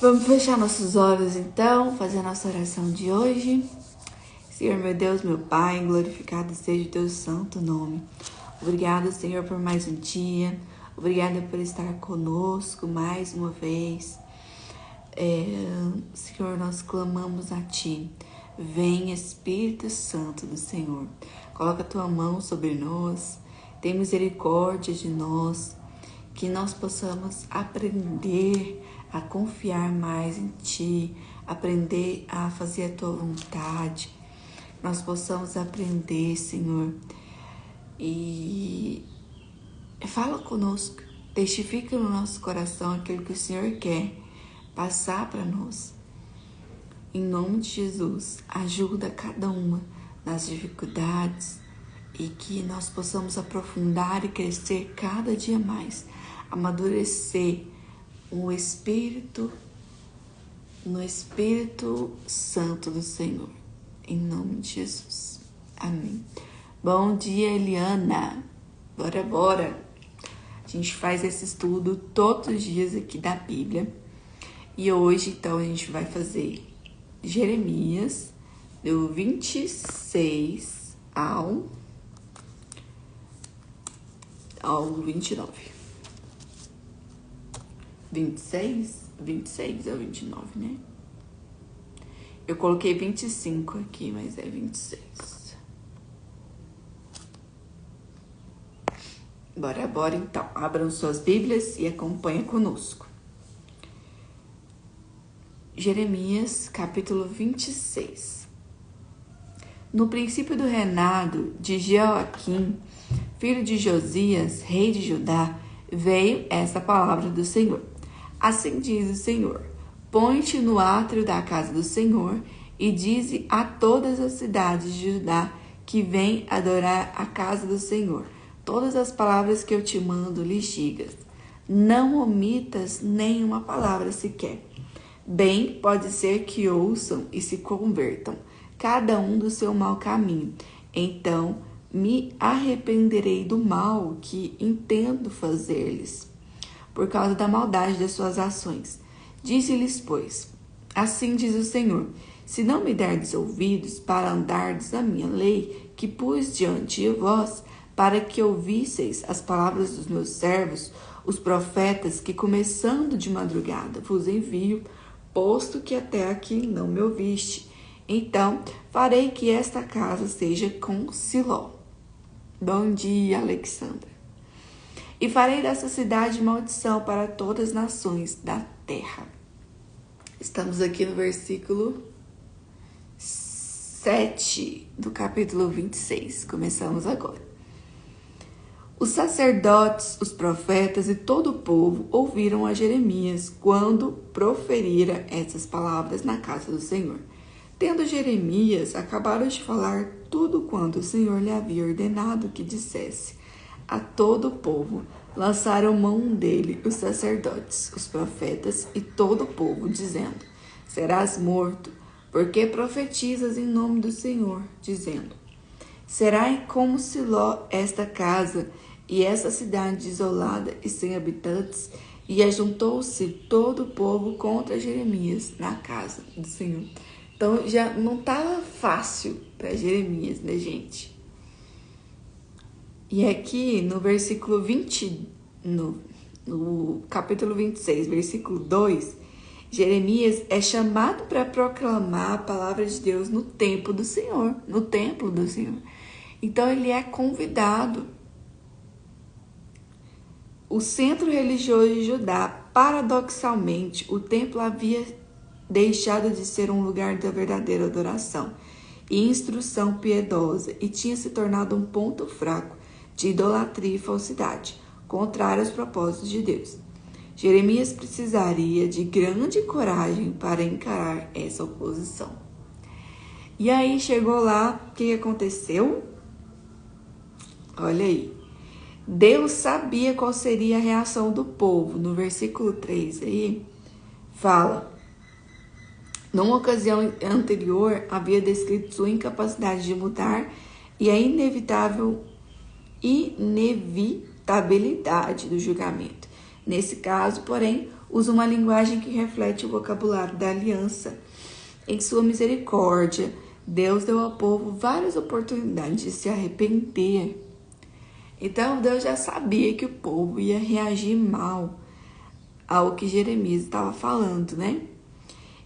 Vamos fechar nossos olhos então, fazer a nossa oração de hoje. Senhor, meu Deus, meu Pai, glorificado seja o teu santo nome. Obrigada, Senhor, por mais um dia. Obrigada por estar conosco mais uma vez. Senhor, nós clamamos a Ti. Vem, Espírito Santo do Senhor. Coloca a Tua mão sobre nós. Tem misericórdia de nós. Que nós possamos aprender a confiar mais em Ti, aprender a fazer a Tua vontade. Nós possamos aprender, Senhor, e fala conosco, testifica no nosso coração aquilo que o Senhor quer passar para nós. Em nome de Jesus, ajuda cada uma nas dificuldades e que nós possamos aprofundar e crescer cada dia mais, amadurecer no Espírito Santo do Senhor. Em nome de Jesus. Amém. Bom dia, Eliana. Bora. A gente faz esse estudo todos os dias aqui da Bíblia. E hoje, então, a gente vai fazer Jeremias, do 26 ao 29. 26 ou 29, né? Eu coloquei 25 aqui, mas é 26. Bora então. Abram suas Bíblias e acompanhem conosco. Jeremias, capítulo 26. No princípio do reinado de Jeoaquim, filho de Josias, rei de Judá, veio essa palavra do Senhor. Assim diz o Senhor: põe-te no átrio da casa do Senhor e dize a todas as cidades de Judá que vêm adorar a casa do Senhor todas as palavras que eu te mando lhes digas. Não omitas nenhuma palavra sequer. Bem pode ser que ouçam e se convertam, cada um do seu mau caminho. Então me arrependerei do mal que intento fazer-lhes, por causa da maldade das suas ações. Disse-lhes, pois, assim diz o Senhor: se não me derdes ouvidos para andardes a minha lei, que pus diante de vós, para que ouvisseis as palavras dos meus servos, os profetas, que começando de madrugada vos envio, posto que até aqui não me ouviste, então farei que esta casa seja com Siló. Bom dia, Alexandra. E farei dessa cidade maldição para todas as nações da terra. Estamos aqui no versículo 7 do capítulo 26. Começamos agora. Os sacerdotes, os profetas e todo o povo ouviram a Jeremias quando proferira essas palavras na casa do Senhor. Tendo Jeremias acabado de falar tudo quanto o Senhor lhe havia ordenado que dissesse a todo o povo, lançaram mão dele os sacerdotes, os profetas e todo o povo, dizendo: serás morto, porque profetizas em nome do Senhor, dizendo: será como Siló esta casa e essa cidade desolada e sem habitantes? E ajuntou-se todo o povo contra Jeremias na casa do Senhor. Então já não estava fácil para Jeremias, né, gente? E aqui no versículo 20, no capítulo 26, versículo 2, Jeremias é chamado para proclamar a palavra de Deus no templo do Senhor, no templo do Senhor. Então ele é convidado. O centro religioso de Judá, paradoxalmente, o templo havia deixado de ser um lugar da verdadeira adoração e instrução piedosa e tinha se tornado um ponto fraco de idolatria e falsidade, contrário aos propósitos de Deus. Jeremias precisaria de grande coragem para encarar essa oposição. E aí chegou lá, o que aconteceu? Olha aí. Deus sabia qual seria a reação do povo. No versículo 3 aí, fala: numa ocasião anterior, havia descrito sua incapacidade de mudar e a inevitabilidade do julgamento. Nesse caso, porém, usa uma linguagem que reflete o vocabulário da aliança. Em sua misericórdia, Deus deu ao povo várias oportunidades de se arrepender. Então, Deus já sabia que o povo ia reagir mal ao que Jeremias estava falando, né?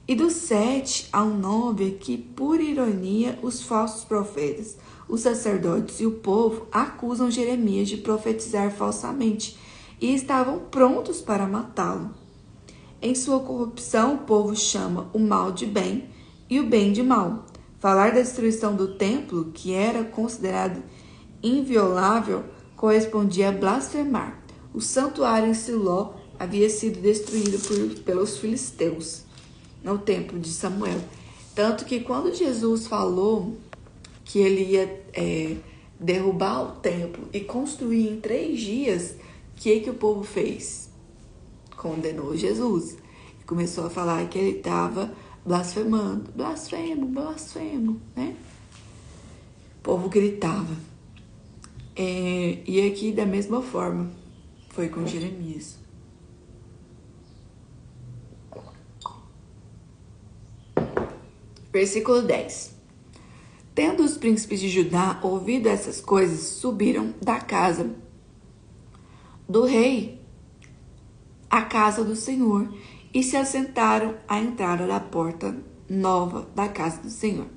E do 7 ao 9, aqui, por ironia, os falsos profetas, os sacerdotes e o povo acusam Jeremias de profetizar falsamente e estavam prontos para matá-lo. Em sua corrupção, o povo chama o mal de bem e o bem de mal. Falar da destruição do templo, que era considerado inviolável, correspondia a blasfemar. O santuário em Siló havia sido destruído pelos filisteus no tempo de Samuel. Tanto que quando Jesus falou que ele ia derrubar o templo e construir em 3 dias, o que o povo fez? Condenou Jesus. E começou a falar que ele estava blasfemando. Blasfemo, blasfemo, né? O povo gritava. E aqui, da mesma forma, foi com Jeremias. Versículo 10. Tendo os príncipes de Judá ouvido essas coisas, subiram da casa do rei à casa do Senhor e se assentaram à entrada da porta nova da casa do Senhor.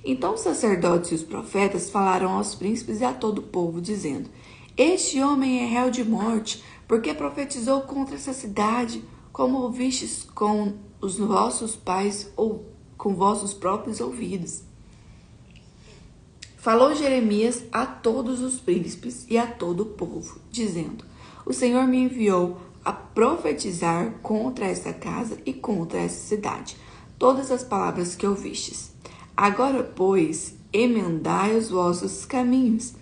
Então os sacerdotes e os profetas falaram aos príncipes e a todo o povo, dizendo: Este homem é réu de morte, porque profetizou contra essa cidade, como ouvistes com os vossos pais ou com vossos próprios ouvidos. Falou Jeremias a todos os príncipes e a todo o povo, dizendo: O Senhor me enviou a profetizar contra essa casa e contra essa cidade todas as palavras que ouvistes. Agora, pois, emendai os vossos caminhos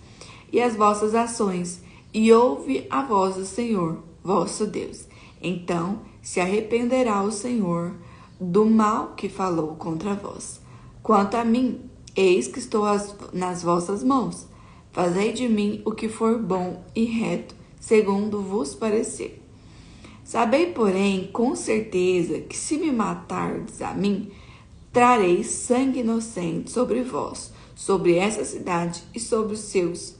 e as vossas ações, e ouve a voz do Senhor, vosso Deus. Então se arrependerá o Senhor do mal que falou contra vós. Quanto a mim, eis que estou nas vossas mãos. Fazei de mim o que for bom e reto, segundo vos parecer. Sabei, porém, com certeza, que se me matardes a mim, trarei sangue inocente sobre vós, sobre essa cidade e sobre os seus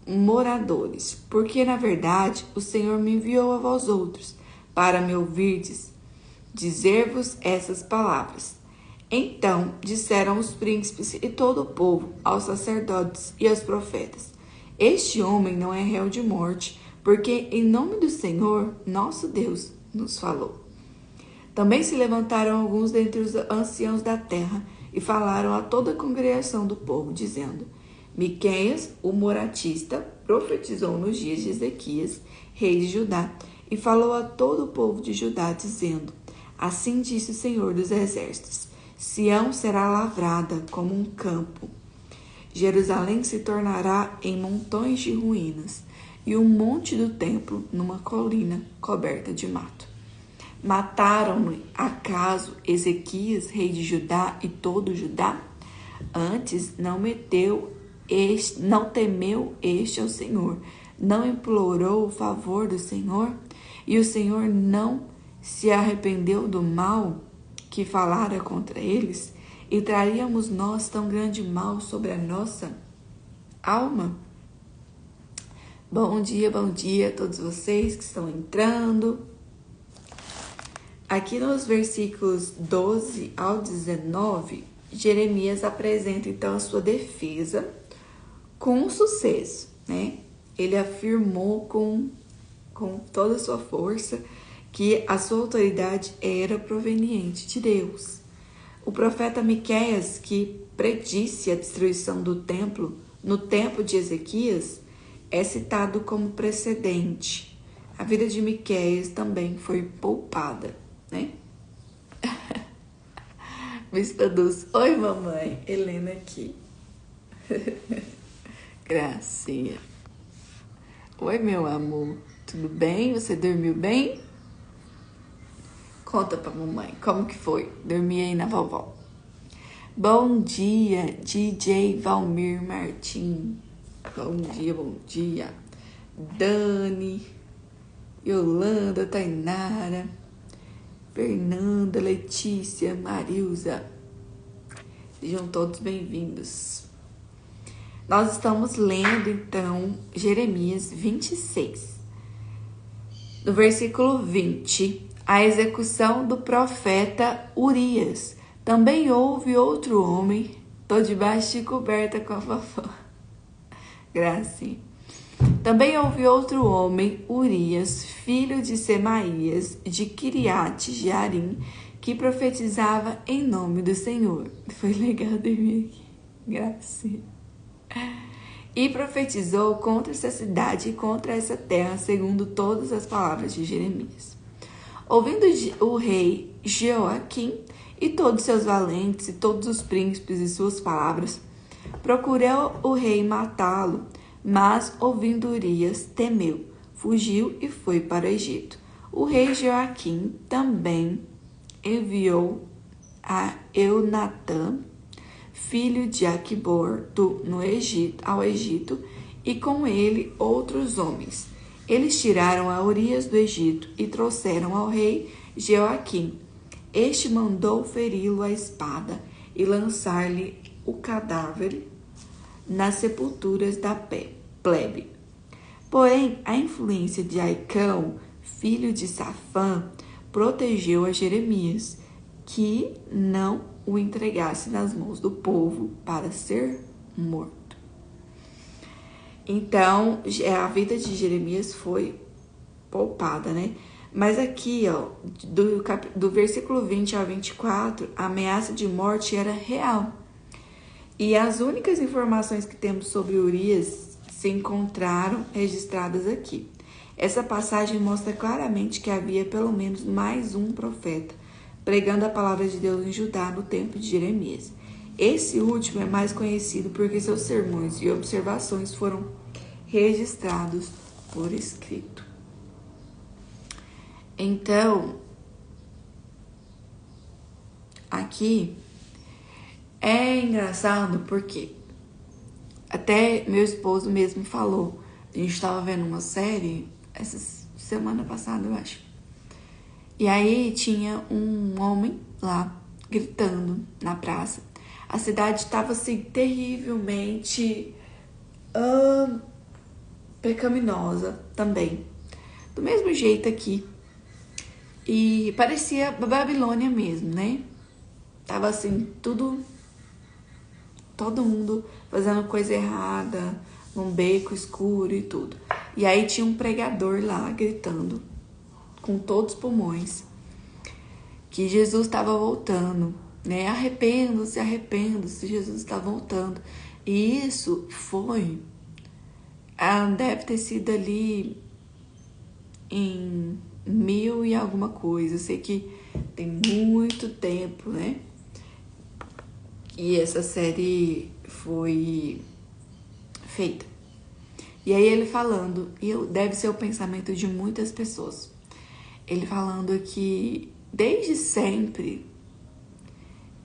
moradores, porque, na verdade, o Senhor me enviou a vós outros, para me ouvirdes dizer-vos essas palavras. Então disseram os príncipes e todo o povo aos sacerdotes e aos profetas: Este homem não é réu de morte, porque em nome do Senhor, nosso Deus, nos falou. Também se levantaram alguns dentre os anciãos da terra e falaram a toda a congregação do povo, dizendo: Miqueias, o moratista, profetizou nos dias de Ezequias, rei de Judá, e falou a todo o povo de Judá, dizendo: Assim disse o Senhor dos Exércitos: Sião será lavrada como um campo. Jerusalém se tornará em montões de ruínas, e o monte do templo numa colina coberta de mato. Mataram-no, acaso, Ezequias, rei de Judá, e todo Judá? Antes não temeu este ao Senhor, não implorou o favor do Senhor, e o Senhor não se arrependeu do mal que falara contra eles, e traríamos nós tão grande mal sobre a nossa alma? Bom dia a todos vocês que estão entrando. Aqui nos versículos 12 ao 19, Jeremias apresenta então a sua defesa com sucesso, né? Ele afirmou com toda a sua força que a sua autoridade era proveniente de Deus. O profeta Miqueias, que predisse a destruição do templo no tempo de Ezequias, é citado como precedente. A vida de Miqueias também foi poupada, né? Bispa Dulce, oi mamãe, Helena aqui. Gracinha. Oi meu amor, tudo bem? Você dormiu bem? Conta pra mamãe, como que foi? Dormi aí na vovó. Bom dia, DJ Valmir Martim. Bom dia. Dani. Yolanda, Tainara, Fernanda, Letícia, Marilza. Sejam todos bem-vindos. Nós estamos lendo, então, Jeremias 26. No versículo 20, a execução do profeta Urias. Também houve outro homem, tô debaixo de coberta com a fofó. Gracinha. Também houve outro homem, Urias, filho de Semaías, de Kiriate Jearim, que profetizava em nome do Senhor. Foi legal de mim aqui. Gracinha. E profetizou contra essa cidade e contra essa terra, segundo todas as palavras de Jeremias. Ouvindo o rei Jeoaquim e todos seus valentes e todos os príncipes e suas palavras, procurou o rei matá-lo, mas ouvindo Urias, temeu, fugiu e foi para o Egito. O rei Jeoaquim também enviou a Eunatã, filho de Aquibor, ao Egito, e com ele outros homens. Eles tiraram a Urias do Egito e trouxeram ao rei Jeoaquim. Este mandou feri-lo à espada e lançar-lhe o cadáver nas sepulturas da plebe. Porém, a influência de Aicão, filho de Safã, protegeu a Jeremias, que não o entregasse nas mãos do povo para ser morto. Então, a vida de Jeremias foi poupada, né? Mas aqui, ó, do versículo 20 ao 24, a ameaça de morte era real. E as únicas informações que temos sobre Urias se encontraram registradas aqui. Essa passagem mostra claramente que havia pelo menos mais um profeta pregando a palavra de Deus em Judá no tempo de Jeremias. Esse último é mais conhecido porque seus sermões e observações foram registrados por escrito. Então, aqui é engraçado porque até meu esposo mesmo falou. A gente estava vendo uma série essa semana passada, eu acho. E aí tinha um homem lá gritando na praça. A cidade estava assim terrivelmente pecaminosa também. Do mesmo jeito aqui. E parecia Babilônia mesmo, né? Tava assim, todo mundo fazendo coisa errada, num beco escuro e tudo. E aí tinha um pregador lá gritando, com todos os pulmões, que Jesus estava voltando, né? Arrependa-se, arrependa-se, Jesus está voltando. E isso foi, deve ter sido ali em 1000 e alguma coisa. Eu sei que tem muito tempo, né? E essa série foi feita. E aí ele falando, e deve ser o pensamento de muitas pessoas. Ele falando que desde sempre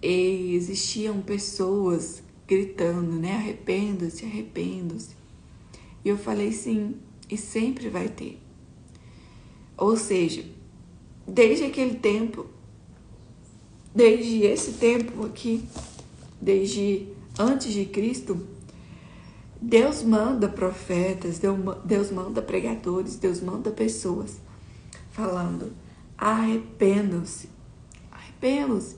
existiam pessoas gritando, né? Arrependa-se, arrependa-se. E eu falei sim, e sempre vai ter. Ou seja, desde aquele tempo, desde esse tempo aqui, desde antes de Cristo, Deus manda profetas, Deus manda pregadores, Deus manda pessoas falando, arrependam-se, arrependam-se.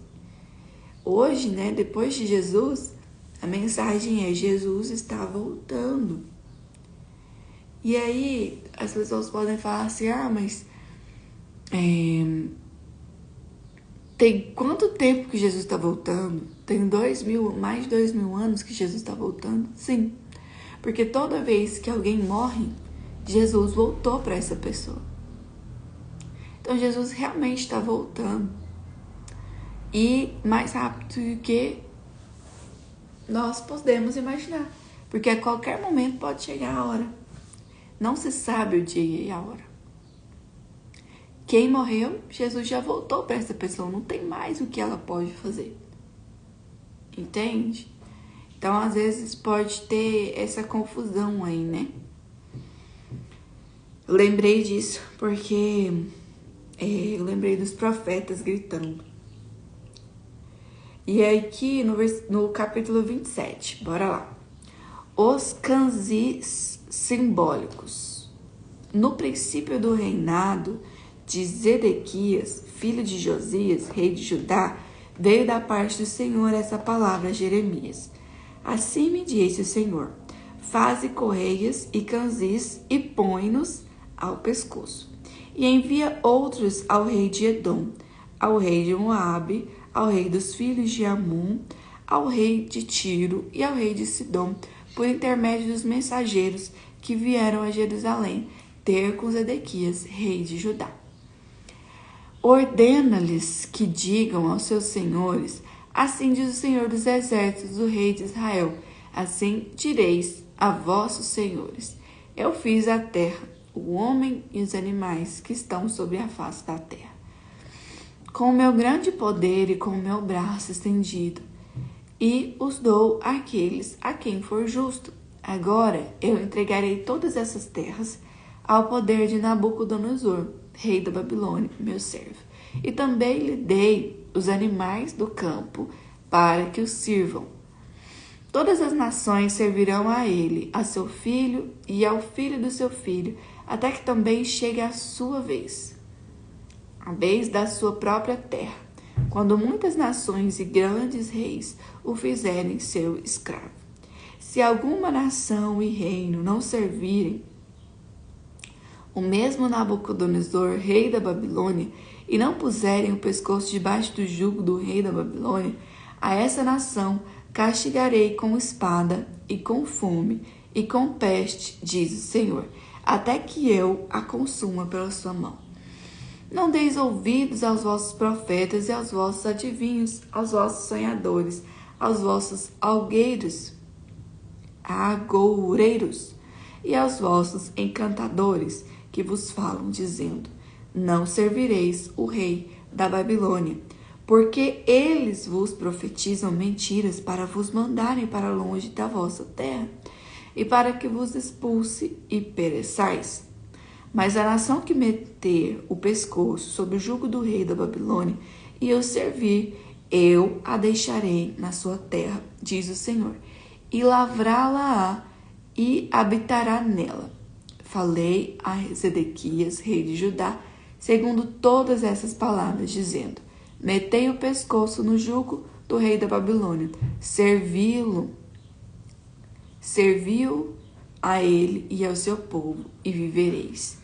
Hoje, né, depois de Jesus, a mensagem é Jesus está voltando. E aí as pessoas podem falar assim, mas tem quanto tempo que Jesus está voltando? Tem mais de 2000 anos que Jesus está voltando? Sim, porque toda vez que alguém morre, Jesus voltou para essa pessoa. Então Jesus realmente está voltando. E mais rápido do que nós podemos imaginar. Porque a qualquer momento pode chegar a hora. Não se sabe o dia e a hora. Quem morreu, Jesus já voltou para essa pessoa. Não tem mais o que ela pode fazer. Entende? Então, às vezes, pode ter essa confusão aí, né? Eu lembrei disso porque eu lembrei dos profetas gritando. E é aqui no capítulo 27, bora lá. Os canzis simbólicos. No princípio do reinado de Zedequias, filho de Josias, rei de Judá, veio da parte do Senhor essa palavra a Jeremias. Assim me disse o Senhor: faze correias e canzis e põe-nos ao pescoço. E envia outros ao rei de Edom, ao rei de Moabe, ao rei dos filhos de Amon, ao rei de Tiro e ao rei de Sidom, por intermédio dos mensageiros que vieram a Jerusalém ter com Zedequias, rei de Judá. Ordena-lhes que digam aos seus senhores: assim diz o Senhor dos exércitos, o rei de Israel, assim direis a vossos senhores: eu fiz a terra, o homem e os animais que estão sobre a face da terra, com o meu grande poder e com o meu braço estendido, e os dou àqueles a quem for justo. Agora eu entregarei todas essas terras ao poder de Nabucodonosor, rei da Babilônia, meu servo, e também lhe dei os animais do campo para que os sirvam. Todas as nações servirão a ele, a seu filho e ao filho do seu filho, até que também chegue a sua vez, a vez da sua própria terra, quando muitas nações e grandes reis o fizerem seu escravo. Se alguma nação e reino não servirem o mesmo Nabucodonosor, rei da Babilônia, e não puserem o pescoço debaixo do jugo do rei da Babilônia, a essa nação castigarei com espada e com fome e com peste, diz o Senhor, até que eu a consuma pela sua mão. Não deis ouvidos aos vossos profetas e aos vossos adivinhos, aos vossos sonhadores, aos vossos agoureiros e aos vossos encantadores, que vos falam, dizendo: não servireis o rei da Babilônia, porque eles vos profetizam mentiras para vos mandarem para longe da vossa terra, e para que vos expulse e pereçais. Mas a nação que meter o pescoço sob o jugo do rei da Babilônia e o servir, eu a deixarei na sua terra, diz o Senhor, e lavrá-la-á e habitará nela. Falei a Zedequias, rei de Judá, segundo todas essas palavras, dizendo: metei o pescoço no jugo do rei da Babilônia, serviu a ele e ao seu povo, e vivereis.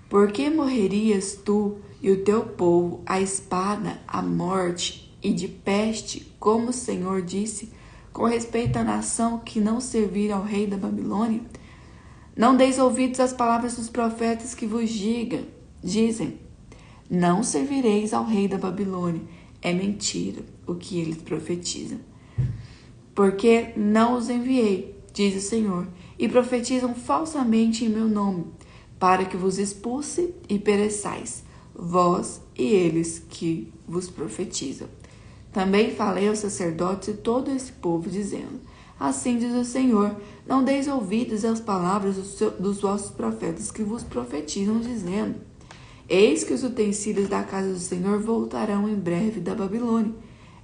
Por que morrerias tu e o teu povo à espada, à morte e de peste, como o Senhor disse, com respeito à nação que não servir ao rei da Babilônia? Não deis ouvidos às palavras dos profetas que vos dizem: não servireis ao rei da Babilônia. É mentira o que eles profetizam. Porque não os enviei, diz o Senhor, e profetizam falsamente em meu nome, para que vos expulse e pereçais, vós e eles que vos profetizam. Também falei aos sacerdotes e todo esse povo, dizendo: assim diz o Senhor, não deis ouvidos às palavras dos vossos profetas que vos profetizam, dizendo: eis que os utensílios da casa do Senhor voltarão em breve da Babilônia.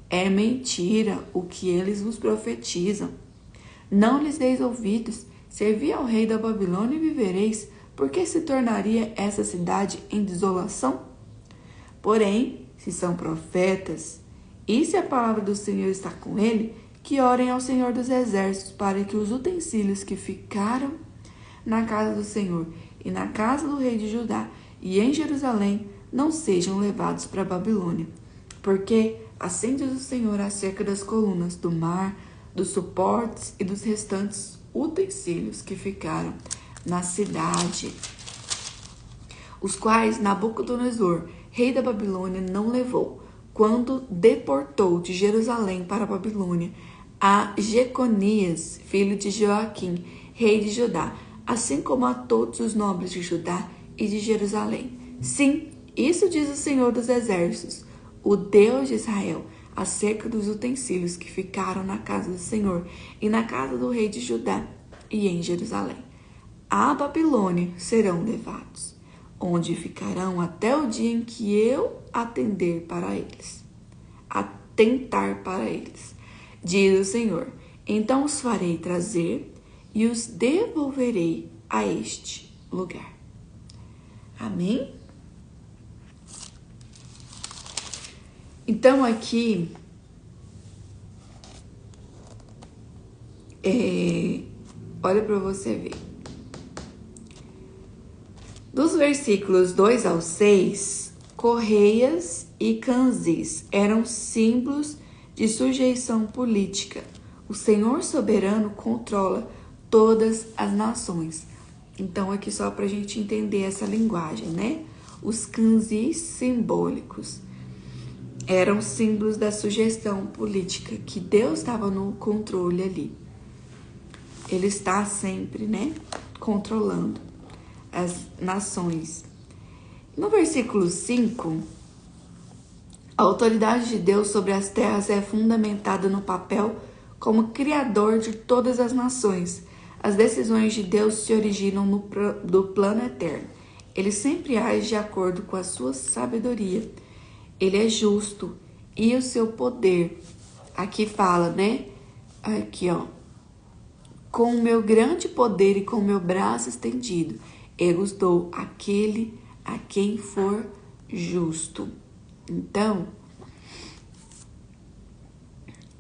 É mentira o que eles vos profetizam. Não lhes deis ouvidos, servi ao rei da Babilônia e vivereis, porque se tornaria essa cidade em desolação? Porém, se são profetas, e se a palavra do Senhor está com ele, que orem ao Senhor dos exércitos, para que os utensílios que ficaram na casa do Senhor e na casa do rei de Judá e em Jerusalém não sejam levados para a Babilônia. Porque assim diz o Senhor acerca das colunas do mar, dos suportes e dos restantes utensílios que ficaram na cidade, os quais Nabucodonosor, rei da Babilônia, não levou, quando deportou de Jerusalém para a Babilônia a Jeconias, filho de Joaquim, rei de Judá, assim como a todos os nobres de Judá e de Jerusalém. Sim, isso diz o Senhor dos exércitos, o Deus de Israel, acerca dos utensílios que ficaram na casa do Senhor e na casa do rei de Judá e em Jerusalém. à Babilônia serão levados, onde ficarão até o dia em que eu atentar para eles, diz o Senhor. Então os farei trazer e os devolverei a este lugar. Amém? Então aqui olha para você ver. Dos versículos 2 ao 6, correias e canzis eram símbolos de sujeição política. O Senhor soberano controla todas as nações. Então, aqui só para a gente entender essa linguagem, né? Os kanzis simbólicos eram símbolos da sujeição política, que Deus estava no controle ali. Ele está sempre, né? Controlando as nações. No versículo 5, a autoridade de Deus sobre as terras é fundamentada no papel como criador de todas as nações. As decisões de Deus se originam do plano eterno. Ele sempre age de acordo com a sua sabedoria. Ele é justo e o seu poder. Aqui fala, né? Aqui, ó. Com o meu grande poder e com o meu braço estendido, eu dou àquele a quem for justo. Então,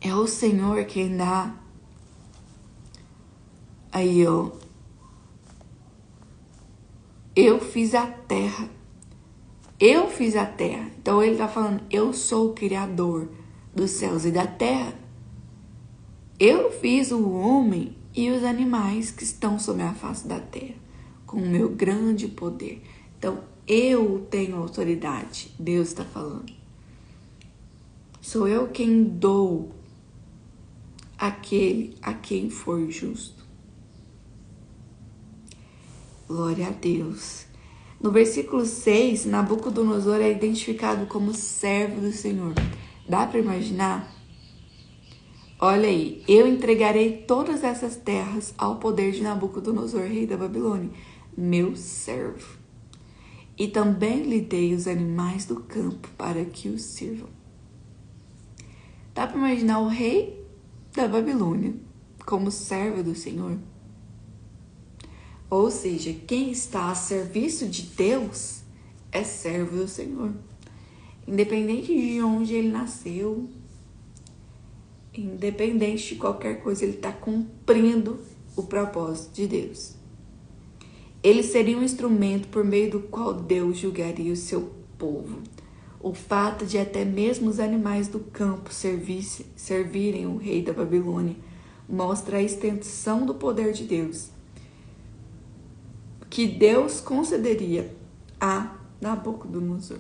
é o Senhor quem dá. Aí, ó. Eu fiz a terra. Eu fiz a terra. Então, ele tá falando, eu sou o Criador dos céus e da terra. Eu fiz o homem e os animais que estão sobre a face da terra, com o meu grande poder. Então, eu tenho autoridade. Deus está falando. Sou eu quem dou àquele a quem for justo. Glória a Deus. No versículo 6, Nabucodonosor é identificado como servo do Senhor. Dá para imaginar? Olha aí, eu entregarei todas essas terras ao poder de Nabucodonosor, rei da Babilônia, meu servo. E também lhe dei os animais do campo para que os sirvam. Dá para imaginar o rei da Babilônia como servo do Senhor? Ou seja, quem está a serviço de Deus é servo do Senhor. Independente de onde ele nasceu, independente de qualquer coisa, ele está cumprindo o propósito de Deus. Ele seria um instrumento por meio do qual Deus julgaria o seu povo. O fato de até mesmo os animais do campo servirem o rei da Babilônia mostra a extensão do poder de Deus, que Deus concederia a Nabucodonosor.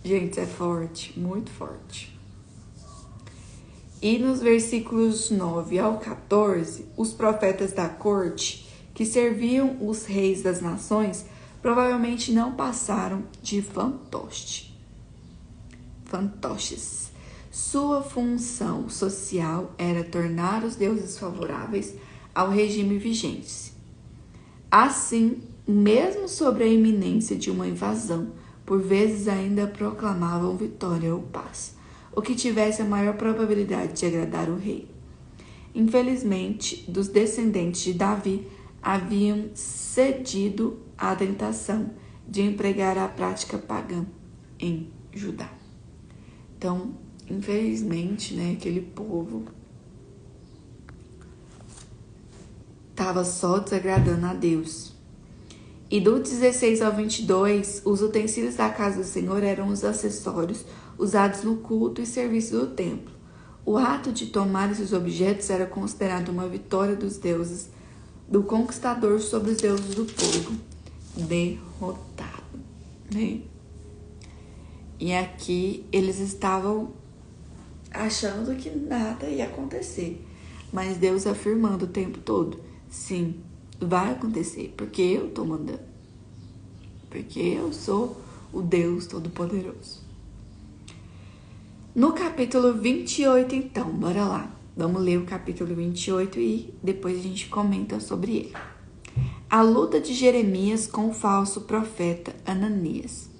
Gente, isso é forte, muito forte. E nos versículos 9 ao 14, os profetas da corte que serviam os reis das nações provavelmente não passaram de fantoches. Sua função social era tornar os deuses favoráveis ao regime vigente. Assim, mesmo sobre a iminência de uma invasão, por vezes ainda proclamavam vitória ou paz, o que tivesse a maior probabilidade de agradar o rei. Infelizmente, dos descendentes de Davi haviam cedido à tentação de empregar a prática pagã em Judá. Então, infelizmente, né, aquele povo estava só desagradando a Deus. E do 16 ao 22, os utensílios da casa do Senhor eram os acessórios usados no culto e serviço do templo. O ato de tomar esses objetos era considerado uma vitória dos deuses, do conquistador sobre os deuses do povo derrotado, né? E aqui eles estavam achando que nada ia acontecer, mas Deus afirmando o tempo todo, sim, vai acontecer, porque eu tô mandando, porque eu sou o Deus Todo-Poderoso. No capítulo 28, então, bora lá. Vamos ler o capítulo 28 e depois a gente comenta sobre ele. A luta de Jeremias com o falso profeta Ananias.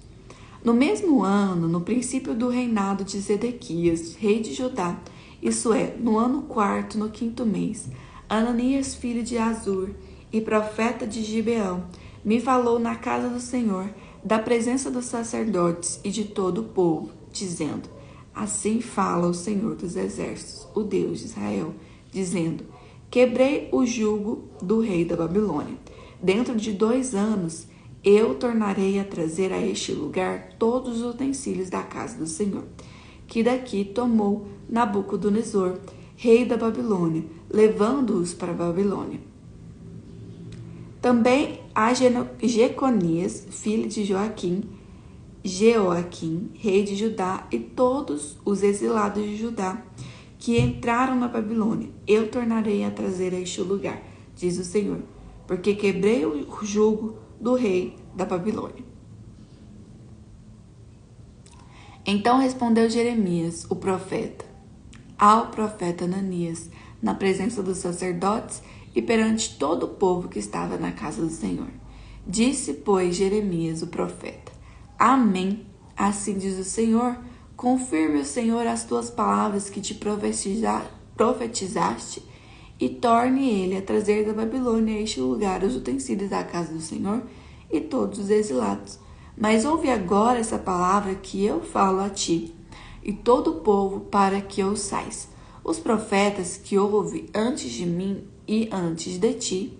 No mesmo ano, no princípio do reinado de Zedequias, rei de Judá, isso é, no ano quarto, no quinto mês, Ananias, filho de Azur e profeta de Gibeão, me falou na casa do Senhor, da presença dos sacerdotes e de todo o povo, dizendo: Assim fala o Senhor dos exércitos, o Deus de Israel, dizendo: Quebrei o jugo do rei da Babilônia. Dentro de 2 anos, eu tornarei a trazer a este lugar todos os utensílios da casa do Senhor, que daqui tomou Nabucodonosor, rei da Babilônia, levando-os para a Babilônia. Também a Jeconias, filho de Jeoaquim, rei de Judá, e todos os exilados de Judá que entraram na Babilônia, eu tornarei a trazer a este lugar, diz o Senhor, porque quebrei o jugo do rei da Babilônia. Então respondeu Jeremias, o profeta, ao profeta Ananias, na presença dos sacerdotes e perante todo o povo que estava na casa do Senhor. Disse, pois, Jeremias, o profeta: Amém, assim diz o Senhor, confirme o Senhor as tuas palavras que te profetizaste, e torne ele a trazer da Babilônia a este lugar os utensílios da casa do Senhor e todos os exilados. Mas ouve agora essa palavra que eu falo a ti e todo o povo, para que ouçais. Os profetas que houve antes de mim e antes de ti,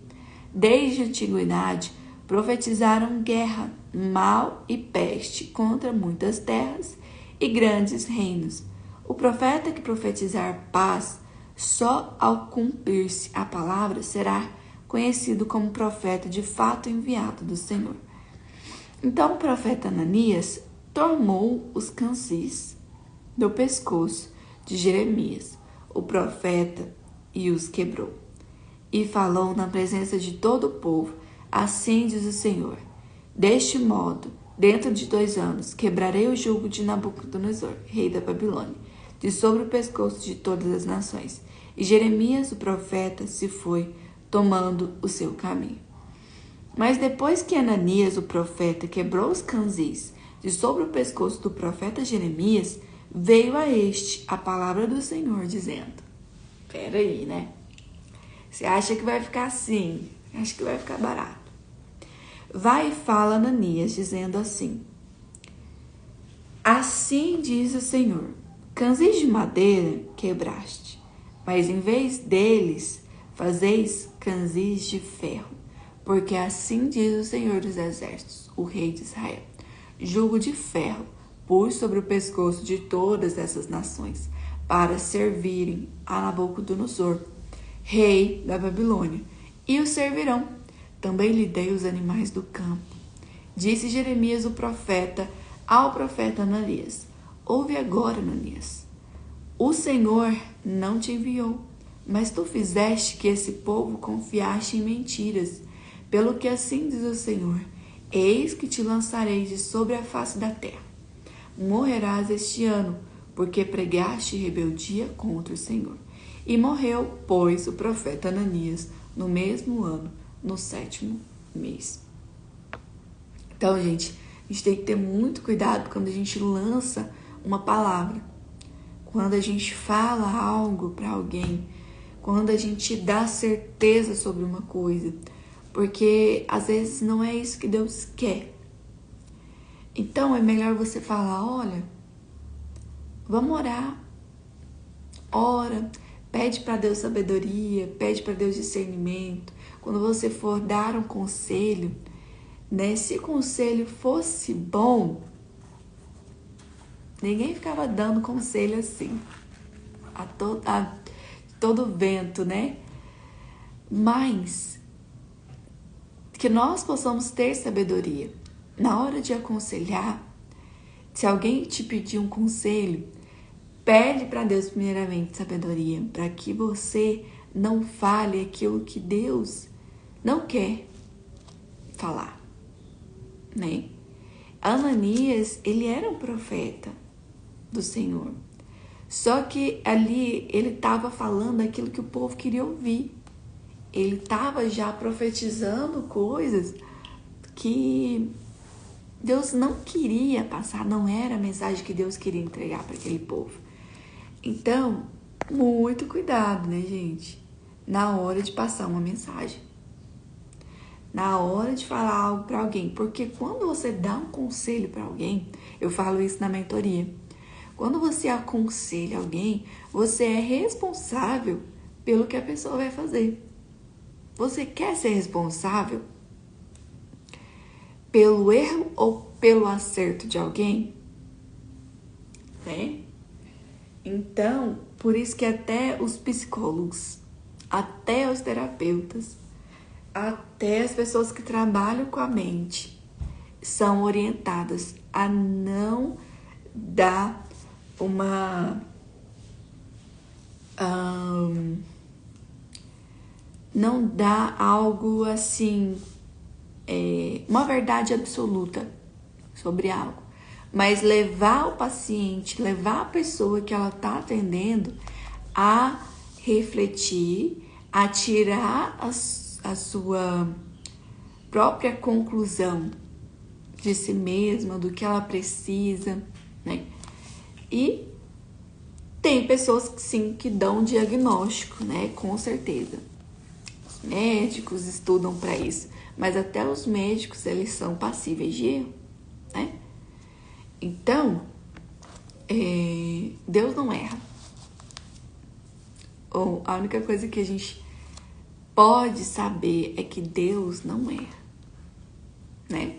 desde a antiguidade, profetizaram guerra, mal e peste contra muitas terras e grandes reinos. O profeta que profetizar paz, só ao cumprir-se a palavra será conhecido como profeta de fato enviado do Senhor. Então o profeta Ananias tomou os cansis do pescoço de Jeremias, o profeta, e os quebrou. E falou na presença de todo o povo: Assim diz o Senhor: Deste modo, dentro de 2 anos, quebrarei o jugo de Nabucodonosor, rei da Babilônia, de sobre o pescoço de todas as nações. E Jeremias, o profeta, se foi, tomando o seu caminho. Mas depois que Ananias, o profeta, quebrou os canzis de sobre o pescoço do profeta Jeremias, veio a este a palavra do Senhor, dizendo: Peraí, né? Você acha que vai ficar assim? Acha que vai ficar barato? Vai e fala Ananias, dizendo assim: Assim diz o Senhor: Canzis de madeira quebraste, mas em vez deles fazeis canzis de ferro, porque assim diz o Senhor dos exércitos, o rei de Israel: Jugo de ferro pus sobre o pescoço de todas essas nações, para servirem a Nabucodonosor, rei da Babilônia, e o servirão. Também lhe dei os animais do campo. Disse Jeremias, o profeta, ao profeta Ananias: Ouve agora, Ananias. O Senhor não te enviou, mas tu fizeste que esse povo confiasse em mentiras. Pelo que assim diz o Senhor: Eis que te lançarei de sobre a face da terra. Morrerás este ano, porque pregaste rebeldia contra o Senhor. E morreu, pois, o profeta Ananias, no mesmo ano, no 7º mês. Então, gente, a gente tem que ter muito cuidado quando a gente lança uma palavra, quando a gente fala algo para alguém, quando a gente dá certeza sobre uma coisa, porque às vezes não é isso que Deus quer. Então é melhor você falar: olha, vamos orar, ora, pede para Deus sabedoria, pede para Deus discernimento. Quando você for dar um conselho, né, se o conselho fosse bom, ninguém ficava dando conselho assim, a todo vento, né? Mas que nós possamos ter sabedoria. Na hora de aconselhar, se alguém te pedir um conselho, pede para Deus primeiramente sabedoria, para que você não fale aquilo que Deus não quer falar, né? Ananias, ele era um profeta do Senhor, só que ali ele estava falando aquilo que o povo queria ouvir. ele estava já profetizando coisas que Deus não queria passar, não era a mensagem que Deus queria entregar para aquele povo. Então, muito cuidado, né, gente? Na hora de passar uma mensagem. Na hora de falar algo para alguém. Porque quando você dá um conselho para alguém, eu falo isso na mentoria. Quando você aconselha alguém, você é responsável pelo que a pessoa vai fazer. Você quer ser responsável pelo erro ou pelo acerto de alguém? Né? Então, por isso que até os psicólogos, até os terapeutas, até as pessoas que trabalham com a mente são orientadas a não dar não dá algo assim, uma verdade absoluta sobre algo, mas levar o paciente, levar a pessoa que ela está atendendo a refletir, a tirar a sua própria conclusão de si mesma, do que ela precisa, né? E tem pessoas que sim, que dão diagnóstico, né? Com certeza. Os médicos estudam para isso, mas até os médicos, eles são passíveis de erro, né? Então, Deus não erra. Ou a única coisa que a gente pode saber é que Deus não erra, né?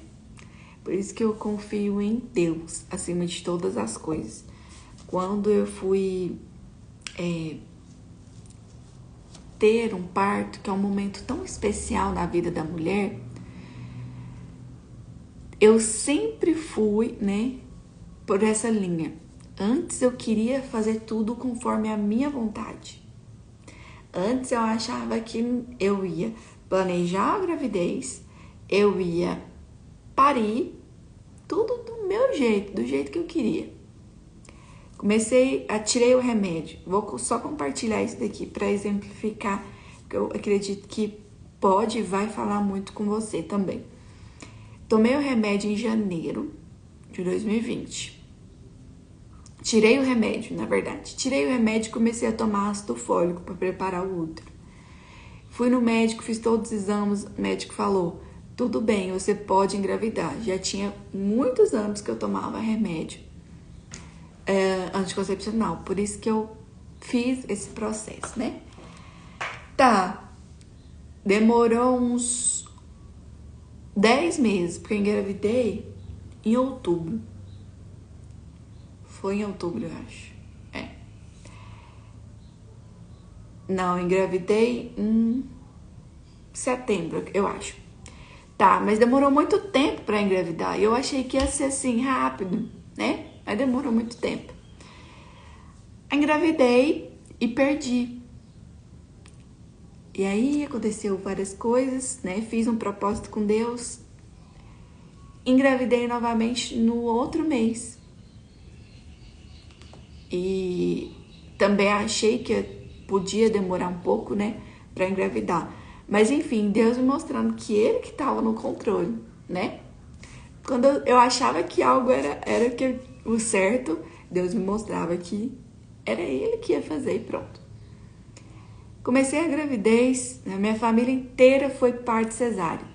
Por isso que eu confio em Deus acima de todas as coisas. Quando eu fui ter um parto, que é um momento tão especial na vida da mulher, eu sempre fui, né, por essa linha. Antes eu queria fazer tudo conforme a minha vontade. Antes eu achava que eu ia planejar a gravidez, eu ia parir, tudo do meu jeito, do jeito que eu queria. Tirei o remédio. Vou só compartilhar isso daqui para exemplificar, porque eu acredito que pode e vai falar muito com você também. Tomei o remédio em janeiro de 2020. Tirei o remédio, na verdade. Tirei o remédio e comecei a tomar ácido fólico para preparar o útero. Fui no médico, fiz todos os exames, o médico falou: tudo bem, você pode engravidar. Já tinha muitos anos que eu tomava remédio anticoncepcional, por isso que eu fiz esse processo, né? Tá, demorou uns 10 meses, porque eu engravidei em outubro. Foi em outubro, eu acho. Não, engravidei em setembro, eu acho. Tá, mas demorou muito tempo pra engravidar. Eu achei que ia ser assim, rápido, né? Mas demorou muito tempo. Engravidei e perdi. E aí aconteceu várias coisas, né? Fiz um propósito com Deus. Engravidei novamente no outro mês. E também achei que podia demorar um pouco, né, para engravidar. Mas enfim, Deus me mostrando que Ele que estava no controle, né? Quando eu achava que algo era o certo, Deus me mostrava que era Ele que ia fazer e pronto. Comecei a gravidez, a minha família inteira foi parto cesáreo.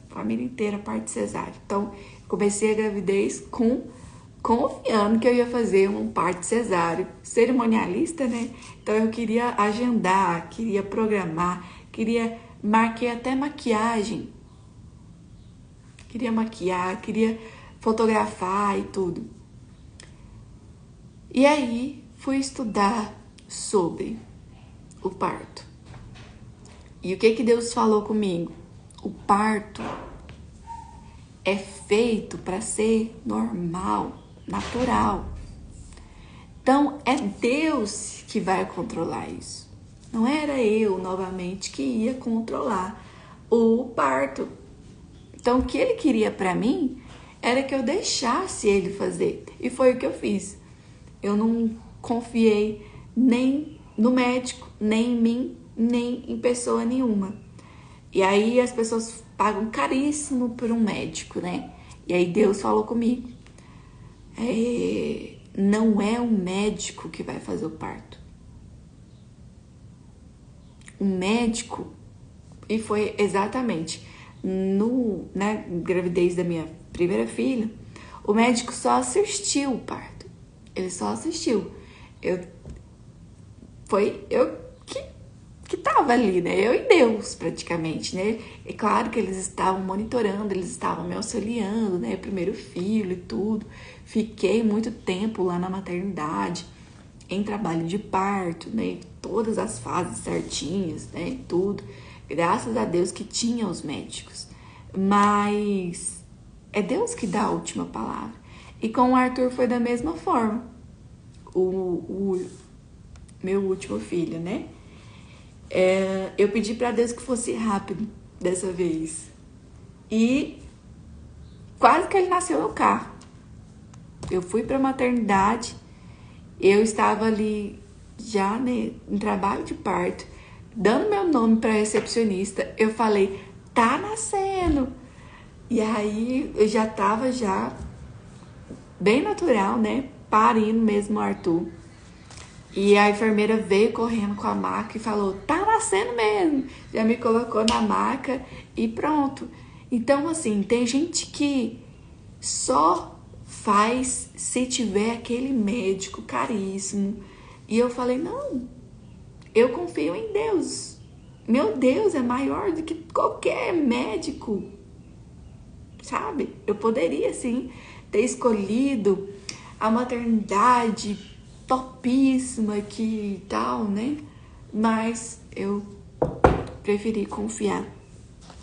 Família inteira parto cesáreo. Então, comecei a gravidez confiando que eu ia fazer um parto cesáreo, cerimonialista, né? Então eu queria agendar, queria programar, marquei até maquiagem. Queria maquiar, queria fotografar e tudo. E aí fui estudar sobre o parto. E o que Deus falou comigo? O parto é feito para ser normal, natural. Então, é Deus que vai controlar isso. Não era eu, novamente, que ia controlar o parto. Então, o que Ele queria para mim era que eu deixasse Ele fazer. E foi o que eu fiz. Eu não confiei nem no médico, nem em mim, nem em pessoa nenhuma. E aí as pessoas pagam caríssimo por um médico, né? E aí Deus falou comigo. Não é o médico que vai fazer o parto. O médico, e foi exatamente na gravidez da minha primeira filha, o médico só assistiu o parto. Ele só assistiu. Eu que tava ali, né? Eu e Deus, praticamente, né? É claro que eles estavam monitorando, eles estavam me auxiliando, né? Primeiro filho e tudo. Fiquei muito tempo lá na maternidade, em trabalho de parto, né? Todas as fases certinhas, né? Tudo. Graças a Deus que tinha os médicos. Mas é Deus que dá a última palavra. E com o Arthur foi da mesma forma. O meu último filho, né? Eu pedi para Deus que fosse rápido dessa vez. E quase que ele nasceu no carro. Eu fui para a maternidade, eu estava ali já, né, em trabalho de parto, dando meu nome para recepcionista. Eu falei, tá nascendo. E aí eu já tava bem natural, né? Parindo mesmo o Arthur. E a enfermeira veio correndo com a maca e falou, tá nascendo mesmo. Já me colocou na maca e pronto. Então, assim, tem gente que só faz se tiver aquele médico caríssimo. E eu falei, não, eu confio em Deus. Meu Deus é maior do que qualquer médico, sabe? Eu poderia, sim, ter escolhido a maternidade topíssima aqui e tal, né? Mas eu preferi confiar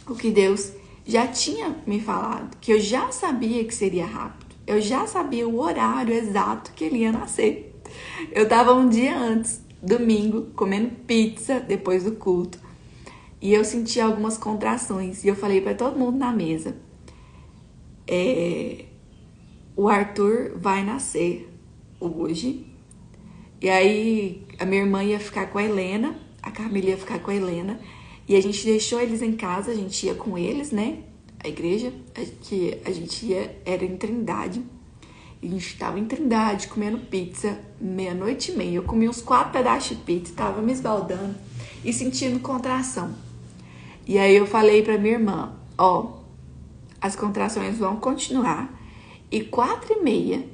no que Deus já tinha me falado, que eu já sabia que seria rápido. Eu já sabia o horário exato que ele ia nascer. Eu tava um dia antes, domingo, comendo pizza depois do culto. E eu senti algumas contrações. E eu falei para todo mundo na mesa, o Arthur vai nascer hoje. E aí a minha irmã ia ficar com a Helena, a Camila ia ficar com a Helena. E a gente deixou eles em casa, a gente ia com eles, né? A igreja que a gente ia era em Trindade. E a gente tava em Trindade comendo pizza, 00:30. Eu comi uns 4 pedaços de pizza, tava me esbaldando e sentindo contração. E aí eu falei pra minha irmã, as contrações vão continuar. E 4:30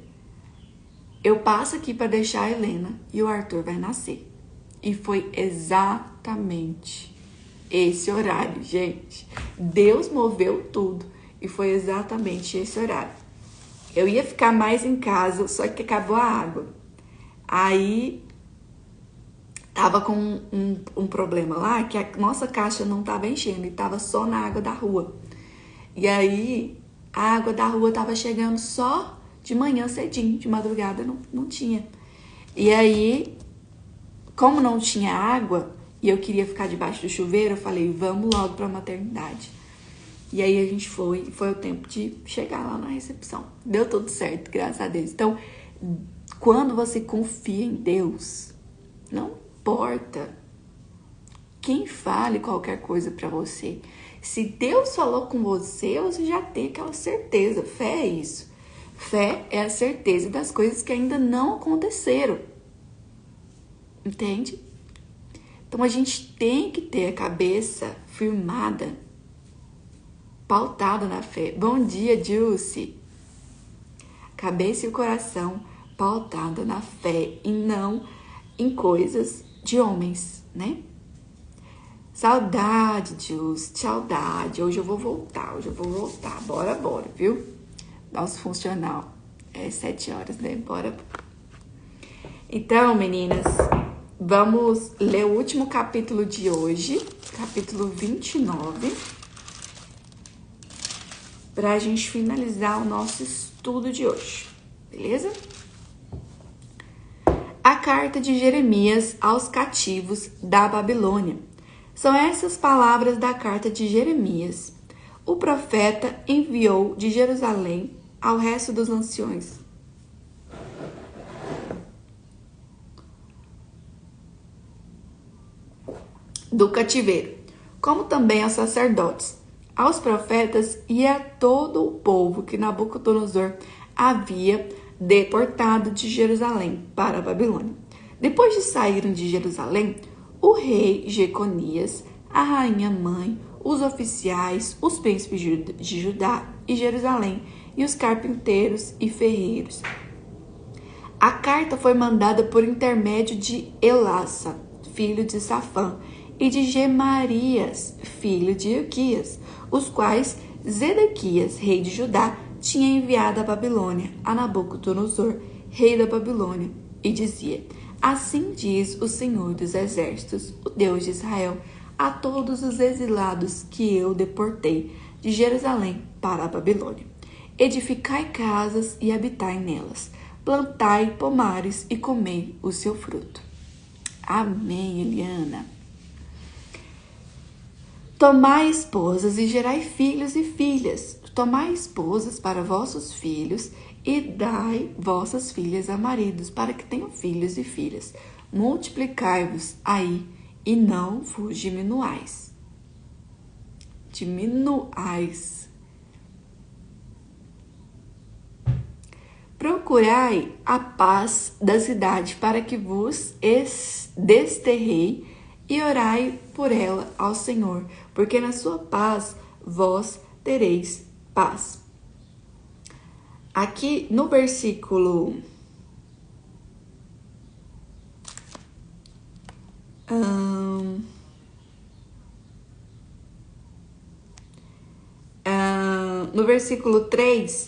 eu passo aqui para deixar a Helena e o Arthur vai nascer. E foi exatamente esse horário, gente. Deus moveu tudo e foi exatamente esse horário. Eu ia ficar mais em casa, só que acabou a água. Aí tava com um problema lá, que a nossa caixa não tava enchendo e tava só na água da rua. E aí a água da rua tava chegando só de manhã cedinho, de madrugada não tinha. E aí, como não tinha água e eu queria ficar debaixo do chuveiro, eu falei, vamos logo pra maternidade. E aí a gente foi o tempo de chegar lá na recepção. Deu tudo certo, graças a Deus. Então, quando você confia em Deus, não importa quem fale qualquer coisa pra você. Se Deus falou com você, você já tem aquela certeza. Fé é isso. Fé é a certeza das coisas que ainda não aconteceram. Entende? Então a gente tem que ter a cabeça firmada, pautada na fé. Bom dia, Dulce. Cabeça e o coração pautada na fé e não em coisas de homens, né? Saudade, Dulce, saudade. Hoje eu vou voltar. Bora, viu? Nosso funcional. 7 horas, né? Bora. Então, meninas, vamos ler o último capítulo de hoje, capítulo 29, pra gente finalizar o nosso estudo de hoje, beleza? A carta de Jeremias aos cativos da Babilônia. São essas palavras da carta de Jeremias. O profeta enviou de Jerusalém ao resto dos anciões. do cativeiro, como também aos sacerdotes, aos profetas e a todo o povo que Nabucodonosor havia deportado de Jerusalém para a Babilônia. Depois de saírem de Jerusalém, o rei Jeconias, a rainha mãe, os oficiais, os príncipes de Judá e Jerusalém e os carpinteiros e ferreiros. A carta foi mandada por intermédio de Elassa, filho de Safã, e de Gemarias, filho de Ilquias, os quais Zedequias, rei de Judá, tinha enviado à Babilônia, a Nabucodonosor, rei da Babilônia, e dizia: Assim diz o Senhor dos Exércitos, o Deus de Israel, a todos os exilados que eu deportei de Jerusalém para a Babilônia. Edificai casas e habitai nelas, plantai pomares e comei o seu fruto. Amém, Eliana. Tomai esposas e gerai filhos e filhas. Tomai esposas para vossos filhos e dai vossas filhas a maridos, para que tenham filhos e filhas. Multiplicai-vos aí e não vos diminuais. Diminuais. Procurai a paz da cidade para que vos desterrei e orai por ela ao Senhor, porque na sua paz vós tereis paz. Aqui no versículo no versículo 3,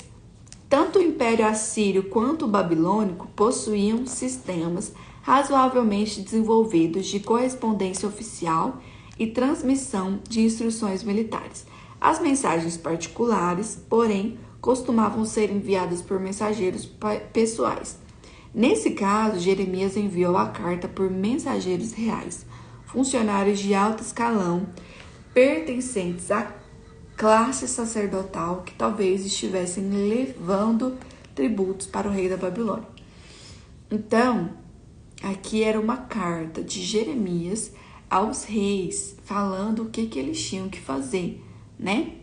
tanto o Império Assírio quanto o Babilônico possuíam sistemas razoavelmente desenvolvidos de correspondência oficial e transmissão de instruções militares. As mensagens particulares, porém, costumavam ser enviadas por mensageiros pessoais. Nesse caso, Jeremias enviou a carta por mensageiros reais, funcionários de alto escalão, pertencentes à classe sacerdotal que talvez estivessem levando tributos para o rei da Babilônia. Então, aqui era uma carta de Jeremias aos reis, falando o que eles tinham que fazer, né?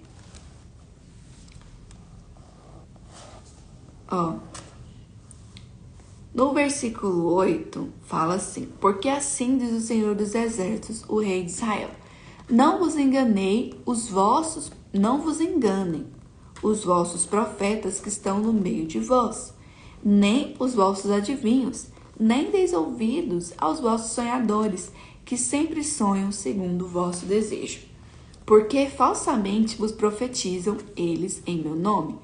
No versículo 8, fala assim: Porque assim diz o Senhor dos Exércitos, o rei de Israel: Não vos enganem os vossos profetas que estão no meio de vós, nem os vossos adivinhos, nem deis ouvidos aos vossos sonhadores, que sempre sonham segundo o vosso desejo. Porque falsamente vos profetizam eles em meu nome.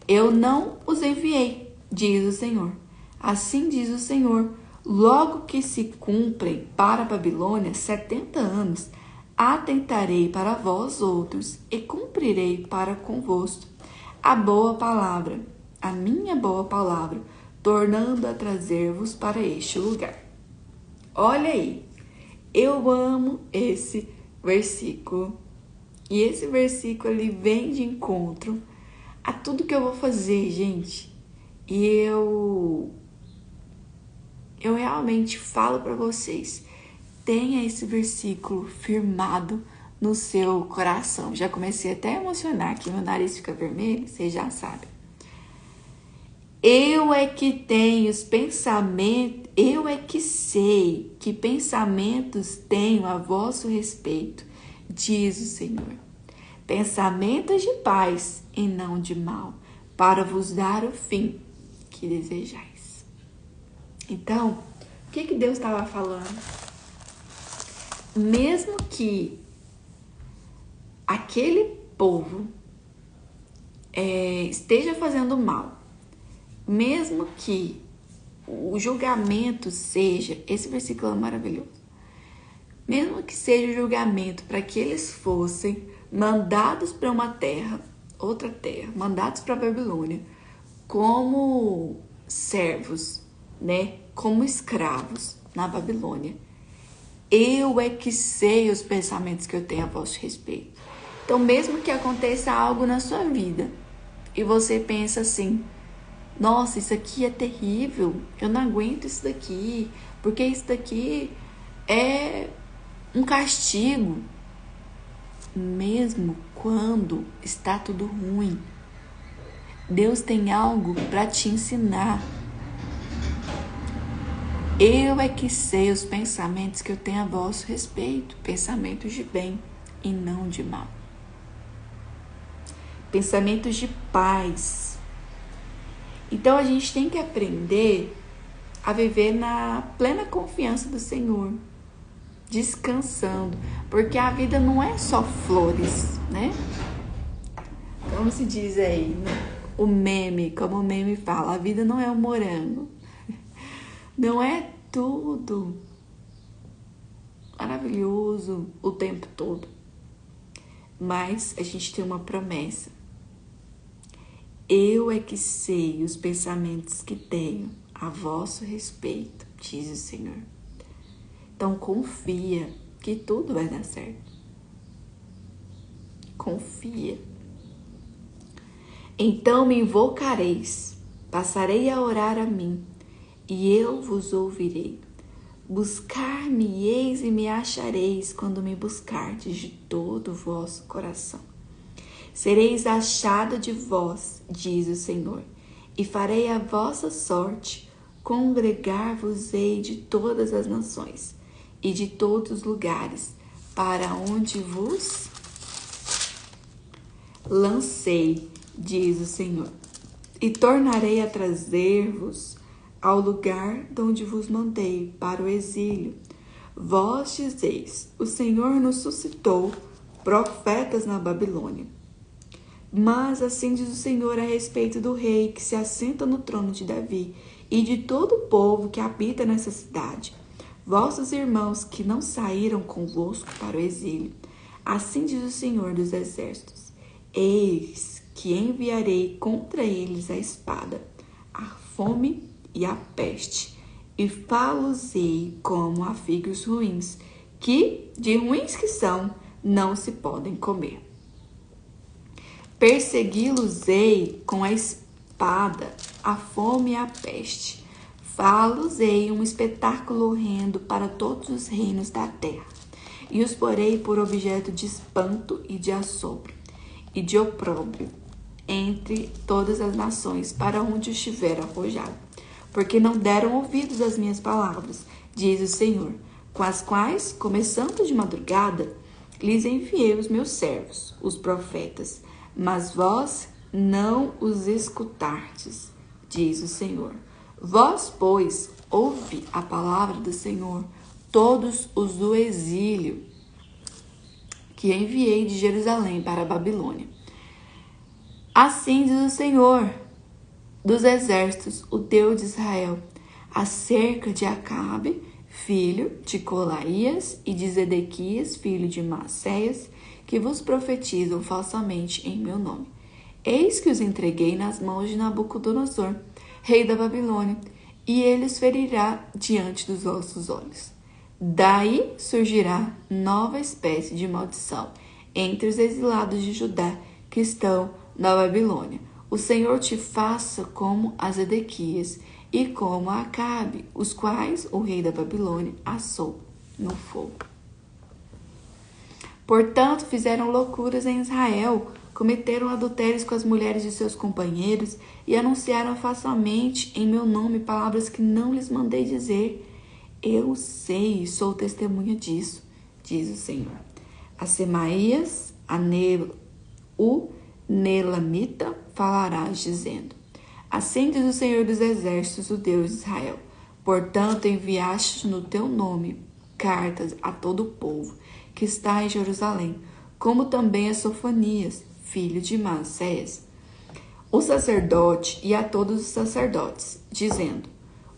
Eu não os enviei, diz o Senhor. Assim diz o Senhor: logo que se cumprem para a Babilônia 70 anos, atentarei para vós outros e cumprirei para convosco a boa palavra, a minha boa palavra, tornando a trazer-vos para este lugar. Olha aí, eu amo esse versículo. E esse versículo ele vem de encontro a tudo que eu vou fazer, gente. E eu realmente falo para vocês, tenha esse versículo firmado no seu coração. Já comecei até a emocionar, que meu nariz fica vermelho, vocês já sabem. Eu é que tenho os pensamentos, eu é que sei que pensamentos tenho a vosso respeito, diz o Senhor. Pensamentos de paz e não de mal, para vos dar o fim que desejais. Então, o que Deus estava falando? Mesmo que aquele povo esteja fazendo mal, mesmo que o julgamento seja, esse versículo é maravilhoso, mesmo que seja o julgamento para que eles fossem mandados para uma terra, outra terra, mandados para a Babilônia, como servos, né? Como escravos na Babilônia. Eu é que sei os pensamentos que eu tenho a vosso respeito. Então, mesmo que aconteça algo na sua vida e você pensa assim: nossa, isso aqui é terrível, eu não aguento isso daqui, porque isso daqui é um castigo, mesmo quando está tudo ruim. Deus tem algo para te ensinar. Eu é que sei os pensamentos que eu tenho a vosso respeito, pensamentos de bem e não de mal. Pensamentos de paz. Então a gente tem que aprender a viver na plena confiança do Senhor, descansando, porque a vida não é só flores, né? Como se diz aí, né? Como o meme fala, a vida não é um morango. Não é tudo maravilhoso o tempo todo. Mas a gente tem uma promessa. Eu é que sei os pensamentos que tenho a vosso respeito, diz o Senhor. Então confia que tudo vai dar certo. Confia. Então me invocareis, passarei a orar a mim, e eu vos ouvirei. Buscar-me-eis e me achareis quando me buscardes de todo o vosso coração. Sereis achado de vós, diz o Senhor, e farei a vossa sorte, congregar-vos-ei de todas as nações e de todos os lugares, para onde vos lancei, diz o Senhor, e tornarei a trazer-vos ao lugar de onde vos mandei, para o exílio. Vós dizeis, o Senhor nos suscitou profetas na Babilônia. Mas assim diz o Senhor a respeito do rei que se assenta no trono de Davi e de todo o povo que habita nessa cidade, vossos irmãos que não saíram convosco para o exílio. Assim diz o Senhor dos exércitos, eis que enviarei contra eles a espada, a fome e a peste, e fá-los-ei como a figos ruins, que, de ruins que são, não se podem comer. Persegui-los-ei com a espada, a fome e a peste. Fá-los-ei um espetáculo horrendo para todos os reinos da terra, e os porei por objeto de espanto e de assombro, e de opróbrio entre todas as nações para onde estiver arrojado, porque não deram ouvidos às minhas palavras, diz o Senhor, com as quais, começando de madrugada, lhes enviei os meus servos, os profetas, mas vós não os escutardes, diz o Senhor. Vós, pois, ouve a palavra do Senhor, todos os do exílio, que enviei de Jerusalém para a Babilônia. Assim diz o Senhor dos exércitos, o Deus de Israel, acerca de Acabe, filho de Colaías, e de Zedequias, filho de Maacéias, que vos profetizam falsamente em meu nome. Eis que os entreguei nas mãos de Nabucodonosor, rei da Babilônia, e ele os ferirá diante dos vossos olhos. Daí surgirá nova espécie de maldição entre os exilados de Judá que estão na Babilônia. O Senhor te faça como a Zedequias e como a Acabe, os quais o rei da Babilônia assou no fogo. Portanto, fizeram loucuras em Israel, cometeram adultérios com as mulheres de seus companheiros e anunciaram falsamente em meu nome palavras que não lhes mandei dizer. Eu sei e sou testemunha disso, diz o Senhor. A Semaías, o Nelamita, falarás dizendo, assim diz o Senhor dos exércitos, o Deus de Israel. Portanto, enviaste no teu nome cartas a todo o povo que está em Jerusalém, como também a Sofonias, filho de Maacéias, o sacerdote, e a todos os sacerdotes, dizendo,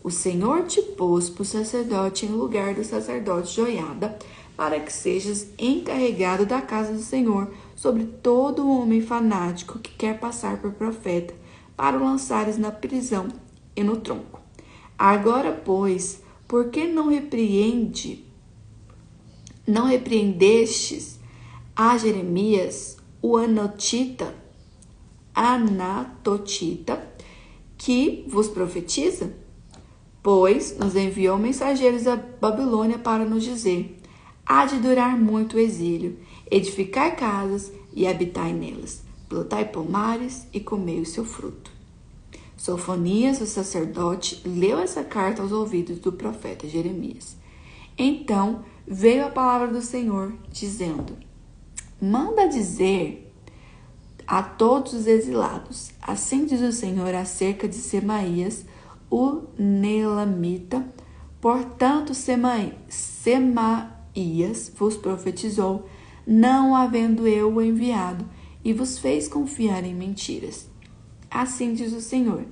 o Senhor te pôs por sacerdote em lugar do sacerdote Joiada, para que sejas encarregado da casa do Senhor sobre todo homem fanático que quer passar por profeta, para o lançares na prisão e no tronco. Agora, pois, por que não repreendestes a Jeremias, o Anatotita, que vos profetiza? Pois nos enviou mensageiros à Babilônia para nos dizer, há de durar muito o exílio, edificar casas e habitai nelas, plantai pomares e comei o seu fruto. Sofonias, o sacerdote, leu essa carta aos ouvidos do profeta Jeremias. Então veio a palavra do Senhor, dizendo: manda dizer a todos os exilados, assim diz o Senhor acerca de Semaías, o Nelamita. Portanto, Semaías vos profetizou, não havendo eu o enviado, e vos fez confiar em mentiras. Assim diz o Senhor: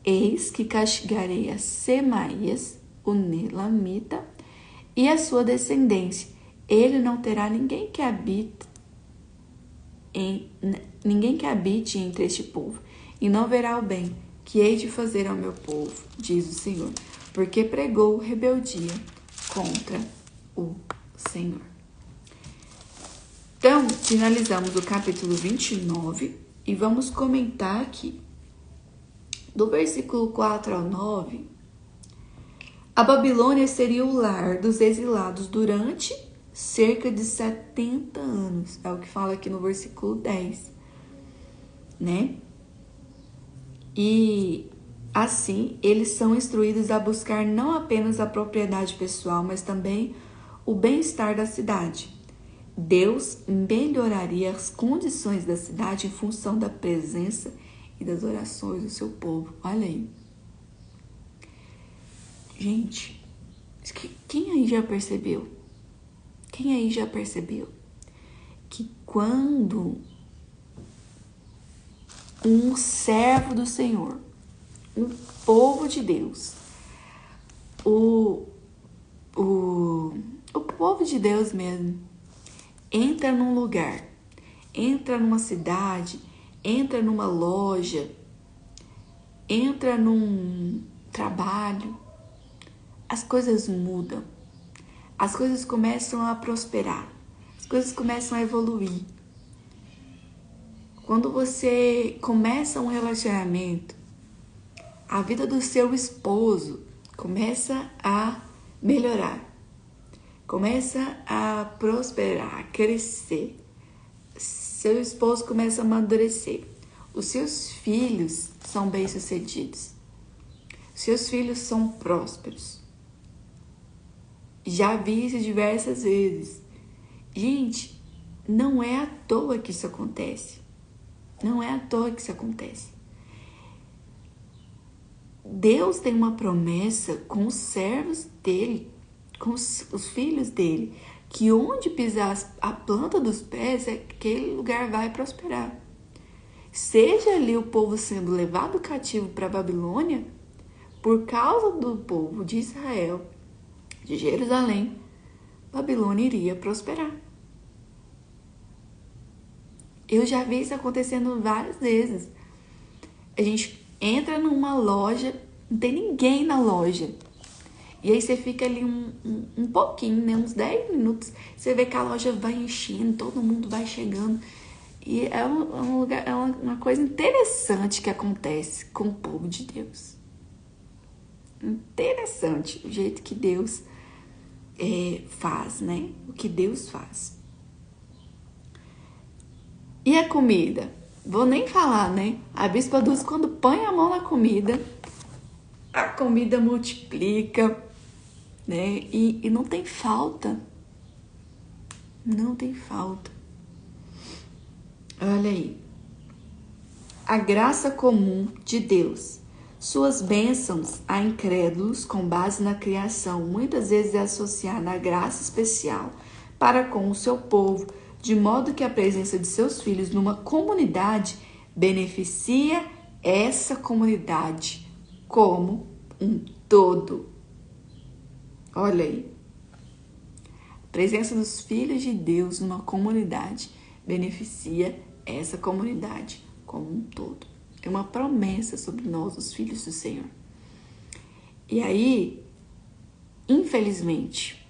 eis que castigarei a Semaías, o Nelamita, e a sua descendência. Ele não terá ninguém que habite entre este povo, e não verá o bem que hei de fazer ao meu povo, diz o Senhor, porque pregou rebeldia contra o Senhor. Então, finalizamos o capítulo 29 e vamos comentar aqui. Do versículo 4 ao 9, a Babilônia seria o lar dos exilados durante cerca de 70 anos. É o que fala aqui no versículo 10, né? E assim, eles são instruídos a buscar não apenas a propriedade pessoal, mas também o bem-estar da cidade. Deus melhoraria as condições da cidade em função da presença e das orações do seu povo. Olha aí. Gente, quem aí já percebeu? Quem aí já percebeu que quando um servo do Senhor, um povo de Deus, o povo de Deus mesmo, entra num lugar, entra numa cidade, entra numa loja, entra num trabalho, as coisas mudam, as coisas começam a prosperar, as coisas começam a evoluir. Quando você começa um relacionamento, a vida do seu esposo começa a melhorar, começa a prosperar, a crescer. Seu esposo começa a amadurecer. Os seus filhos são bem-sucedidos. Seus filhos são prósperos. Já vi isso diversas vezes. Gente, não é à toa que isso acontece. Não é à toa que isso acontece. Deus tem uma promessa com os servos dele, com os filhos dele, que onde pisar a planta dos pés, aquele lugar vai prosperar. Seja ali o povo sendo levado cativo para a Babilônia, por causa do povo de Israel, de Jerusalém, Babilônia iria prosperar. Eu já vi isso acontecendo várias vezes. A gente entra numa loja, não tem ninguém na loja. E aí você fica ali um pouquinho, né? Uns 10 minutos. Você vê que a loja vai enchendo, todo mundo vai chegando. E é uma coisa interessante que acontece com o povo de Deus. Interessante o jeito que Deus faz, né? O que Deus faz. E a comida? Vou nem falar, né? A Bispa Dulce, quando põe a mão na comida, a comida multiplica, né? E não tem falta. Não tem falta. Olha aí. A graça comum de Deus. Suas bênçãos a incrédulos com base na criação muitas vezes é associada à graça especial para com o seu povo, de modo que a presença de seus filhos numa comunidade beneficia essa comunidade como um todo. Olha aí. A presença dos filhos de Deus numa comunidade beneficia essa comunidade como um todo. É uma promessa sobre nós, os filhos do Senhor. E aí, infelizmente,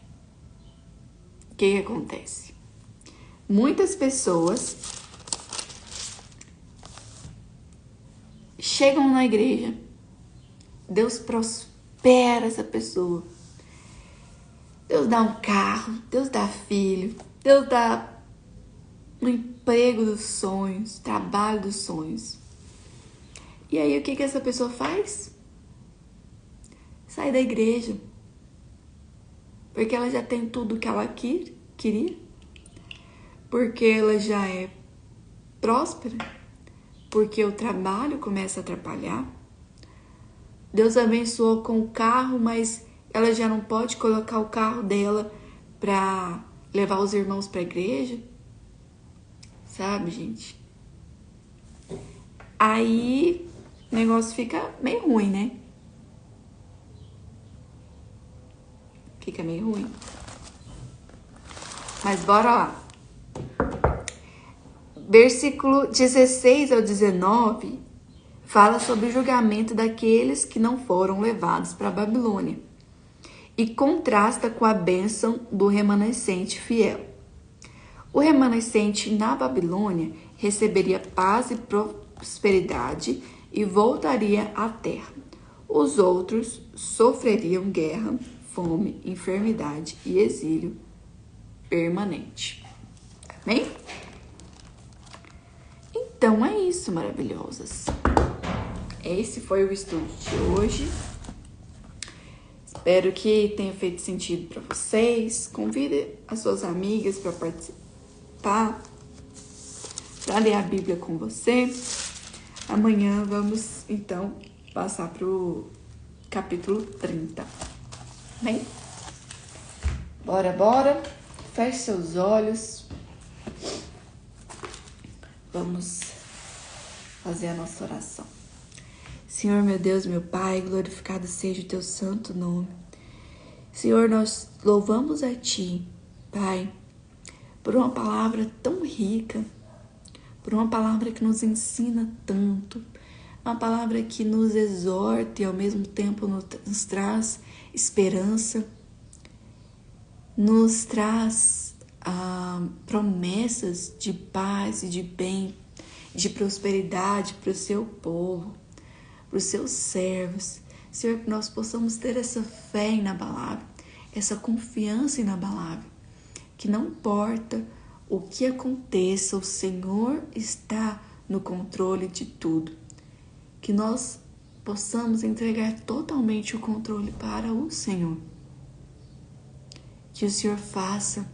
o que acontece? Muitas pessoas chegam na igreja, Deus prospera essa pessoa. Deus dá um carro, Deus dá filho, Deus dá um emprego dos sonhos, trabalho dos sonhos. E aí o que essa pessoa faz? Sai da igreja. Porque ela já tem tudo que ela queria. Porque ela já é próspera. Porque o trabalho começa a atrapalhar. Deus abençoou com o carro, mas ela já não pode colocar o carro dela para levar os irmãos para a igreja. Sabe, gente? Aí o negócio fica meio ruim, né? Fica meio ruim. Mas bora lá. Versículo 16 ao 19 fala sobre o julgamento daqueles que não foram levados para a Babilônia e contrasta com a bênção do remanescente fiel. O remanescente na Babilônia receberia paz e prosperidade e voltaria à terra. Os outros sofreriam guerra, fome, enfermidade e exílio permanente. Amém? Então é isso, maravilhosas. Esse foi o estudo de hoje. Espero que tenha feito sentido para vocês. Convide as suas amigas para participar, para ler a Bíblia com você. Amanhã vamos, então, passar para o capítulo 30. Bem? Bora. Feche seus olhos. Vamos fazer a nossa oração. Senhor, meu Deus, meu Pai, glorificado seja o teu santo nome. Senhor, nós louvamos a Ti, Pai, por uma palavra tão rica, por uma palavra que nos ensina tanto, uma palavra que nos exorta e ao mesmo tempo nos traz esperança, nos traz promessas de paz e de bem, de prosperidade para o seu povo, para os seus servos. Senhor, que nós possamos ter essa fé inabalável, essa confiança inabalável, que não importa o que aconteça, o Senhor está no controle de tudo. Que nós possamos entregar totalmente o controle para o Senhor. Que o Senhor faça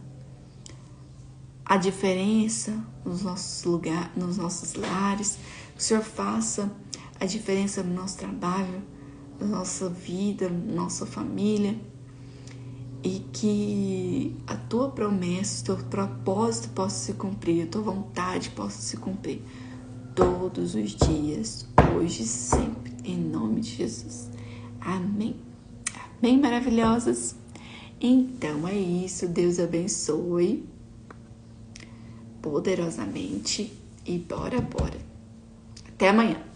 a diferença nos nossos lugares, nos nossos lares. Que o Senhor faça a diferença no nosso trabalho, na nossa vida, na nossa família. E que a tua promessa, o teu propósito possa se cumprir, a tua vontade possa se cumprir todos os dias, hoje e sempre, em nome de Jesus. Amém. Amém, maravilhosas? Então é isso, Deus abençoe poderosamente e bora. Até amanhã.